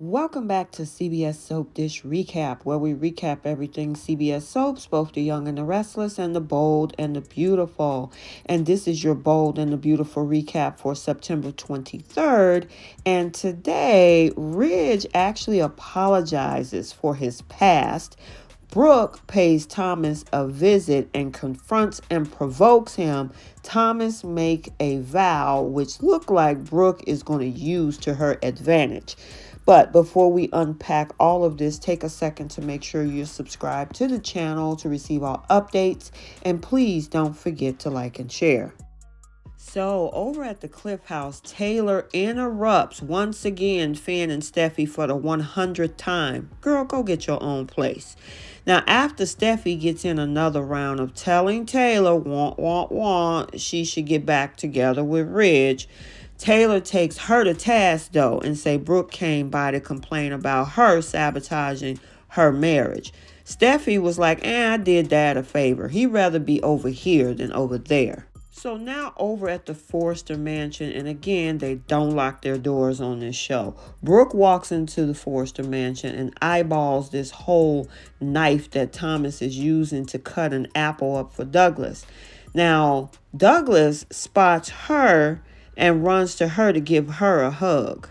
Welcome back to CBS Soap Dish Recap, where we recap everything CBS soaps, both the young and the restless, and the bold and the beautiful. And this is your bold and the beautiful recap for September 23rd. And today, Ridge actually apologizes for his past. Brooke pays Thomas a visit and confronts and provokes him. Thomas make a vow which look like Brooke is going to use to her advantage. But before we unpack all of this, take a second to make sure you're subscribed to the channel to receive all updates. And please don't forget to like and share. So over at the Cliff House, Taylor interrupts once again Finn and Steffi for the 100th time. Girl, go get your own place. Now, after Steffi gets in another round of telling Taylor, she should get back together with Ridge, Taylor takes her to task, though, and say Brooke came by to complain about her sabotaging her marriage. Steffi was like, I did Dad a favor. He'd rather be over here than over there. So now over at the Forrester mansion, and again, they don't lock their doors on this show. Brooke walks into the Forrester mansion and eyeballs this whole knife that Thomas is using to cut an apple up for Douglas. Now, Douglas spots her and runs to her to give her a hug.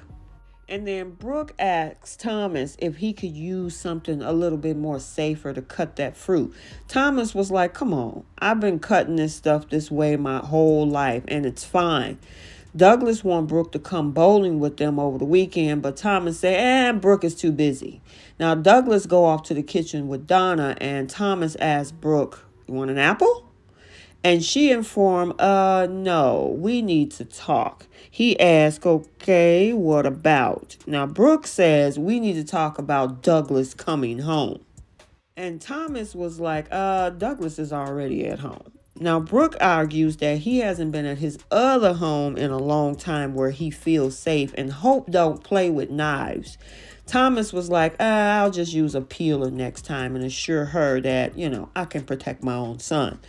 And then Brooke asks Thomas if he could use something a little bit more safer to cut that fruit. Thomas was like, come on, I've been cutting this stuff this way my whole life and it's fine. Douglas wanted Brooke to come bowling with them over the weekend, but Thomas said, Brooke is too busy. Now Douglas go off to the kitchen with Donna and Thomas asks Brooke, you want an apple? And she informed, no, we need to talk. He asked, okay, what about? Now, Brooke says, we need to talk about Douglas coming home. And Thomas was like, Douglas is already at home. Now, Brooke argues that he hasn't been at his other home in a long time where he feels safe and Hope don't play with knives. Thomas was like, I'll just use a peeler next time and assure her that, I can protect my own son.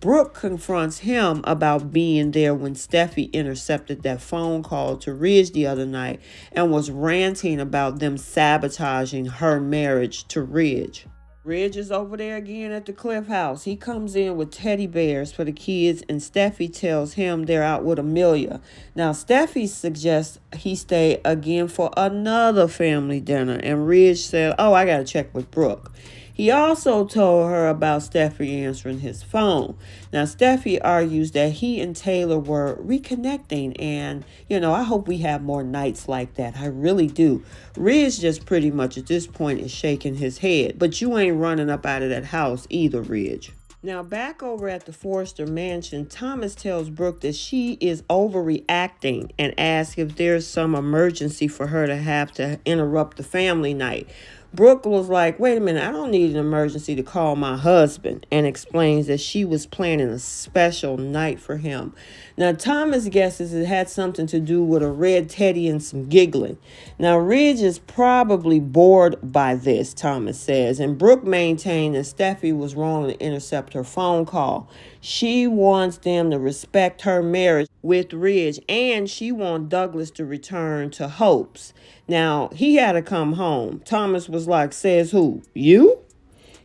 Brooke confronts him about being there when Steffi intercepted that phone call to Ridge the other night and was ranting about them sabotaging her marriage to Ridge. Ridge is over there again at the Cliff House. He comes in with teddy bears for the kids and Steffi tells him they're out with Amelia. Now Steffi suggests he stay again for another family dinner and Ridge said, I gotta check with Brooke. He also told her about Steffi answering his phone. Now, Steffi argues that he and Taylor were reconnecting and, I hope we have more nights like that. I really do. Ridge just pretty much at this point is shaking his head. But you ain't running up out of that house either, Ridge. Now, back over at the Forrester mansion, Thomas tells Brooke that she is overreacting and asks if there's some emergency for her to have to interrupt the family night. Brooke was like, wait a minute, I don't need an emergency to call my husband, and explains that she was planning a special night for him. Now, Thomas guesses it had something to do with a red teddy and some giggling. Now, Ridge is probably bored by this, Thomas says, and Brooke maintained that Steffi was wrong to intercept her phone call. She wants them to respect her marriage with Ridge, and she wants Douglas to return to Hope's. Now, he had to come home. Thomas was like, says who? You?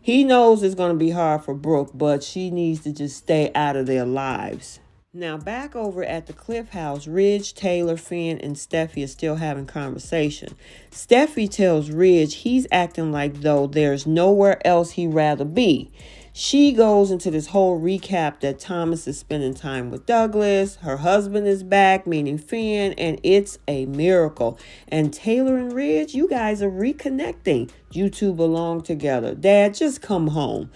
He knows it's going to be hard for Brooke, but she needs to just stay out of their lives. Now, back over at the Cliff House, Ridge, Taylor, Finn, and Steffi are still having conversation. Steffi tells Ridge he's acting like though there's nowhere else he'd rather be. She goes into this whole recap that Thomas is spending time with Douglas, her husband is back, meaning Finn, and it's a miracle. And Taylor and Ridge, you guys are reconnecting. You two belong together. Dad, just come home.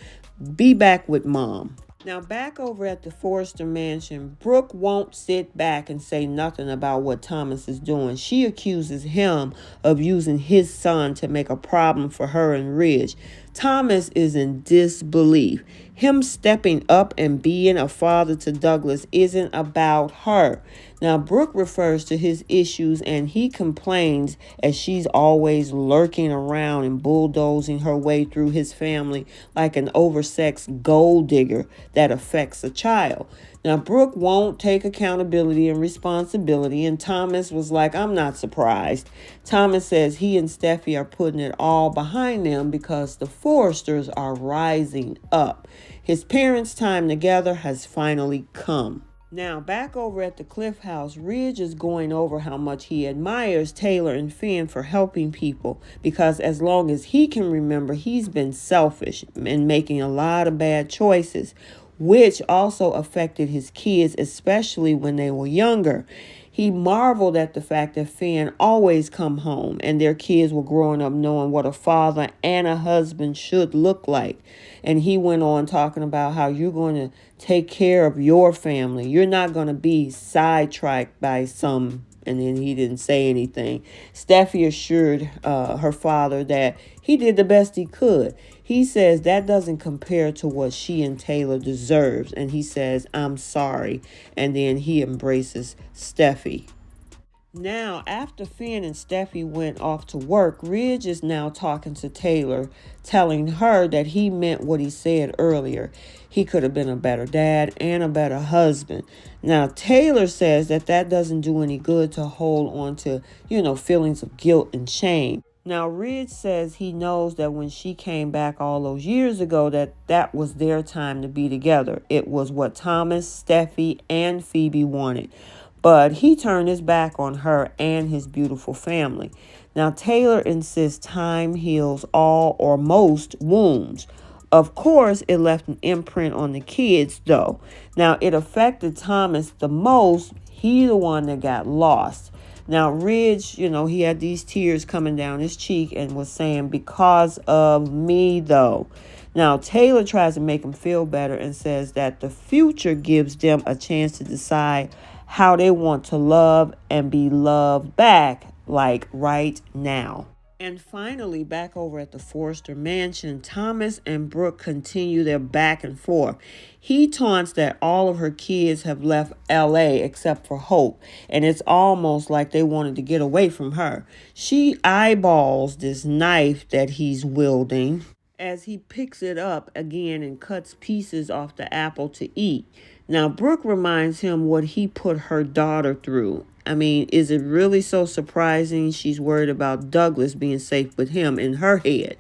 Be back with Mom. Now, back over at the Forrester mansion, Brooke won't sit back and say nothing about what Thomas is doing. She accuses him of using his son to make a problem for her and Ridge. Thomas is in disbelief. Him stepping up and being a father to Douglas isn't about her. Now, Brooke refers to his issues and he complains as she's always lurking around and bulldozing her way through his family like an oversexed gold digger that affects a child. Now, Brooke won't take accountability and responsibility, and Thomas was like, I'm not surprised. Thomas says he and Steffi are putting it all behind them because the Forresters are rising up. His parents' time together has finally come. Now, back over at the Cliff House, Ridge is going over how much he admires Taylor and Finn for helping people because as long as he can remember, he's been selfish and making a lot of bad choices, which also affected his kids, especially when they were younger. He marveled at the fact that Finn always come home and their kids were growing up knowing what a father and a husband should look like. And he went on talking about how you're going to take care of your family. You're not going to be sidetracked by some. And then he didn't say anything. Steffi assured her father that he did the best he could. He says that doesn't compare to what she and Taylor deserves. And he says, I'm sorry. And then he embraces Steffi. Now, after Finn and Steffi went off to work, Ridge is now talking to Taylor, telling her that he meant what he said earlier. He could have been a better dad and a better husband. Now, Taylor says that doesn't do any good to hold on to, feelings of guilt and shame. Now, Ridge says he knows that when she came back all those years ago, that was their time to be together. It was what Thomas, Steffi, and Phoebe wanted. But he turned his back on her and his beautiful family. Now, Taylor insists time heals all or most wounds. Of course, it left an imprint on the kids, though. Now, it affected Thomas the most. He the one that got lost. Now, Ridge, he had these tears coming down his cheek and was saying, because of me, though. Now, Taylor tries to make him feel better and says that the future gives them a chance to decide how they want to love and be loved back, like right now. And finally, back over at the Forrester mansion, Thomas and Brooke continue their back and forth. He taunts that all of her kids have left LA except for Hope, and it's almost like they wanted to get away from her. She eyeballs this knife that he's wielding as he picks it up again and cuts pieces off the apple to eat. Now, Brooke reminds him what he put her daughter through. I mean, is it really so surprising she's worried about Douglas being safe with him in her head?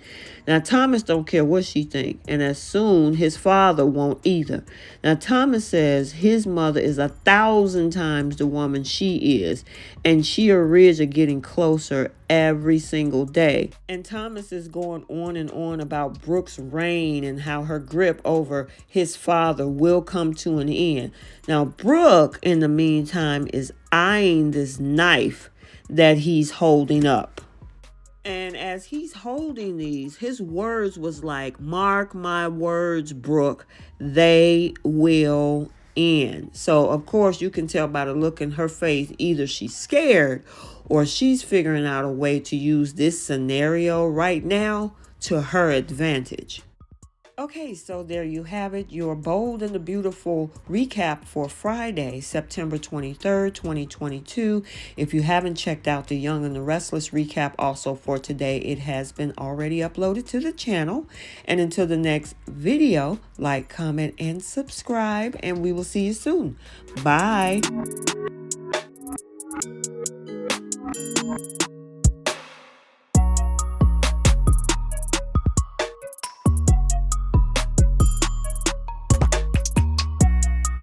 Now, Thomas don't care what she think, and as soon his father won't either. Now, Thomas says his mother is 1,000 times the woman she is, and she and Ridge are getting closer every single day. And Thomas is going on and on about Brooke's reign and how her grip over his father will come to an end. Now, Brooke, in the meantime, is eyeing this knife that he's holding up. And as he's holding these, his words was like, mark my words, Brooke, they will end. So, of course, you can tell by the look in her face, either she's scared or she's figuring out a way to use this scenario right now to her advantage. Okay, so there you have it, your bold and the beautiful recap for Friday, September 23rd, 2022. If you haven't checked out the Young and the Restless recap also for today, it has been already uploaded to the channel. And until the next video, like, comment, and subscribe, and we will see you soon. Bye.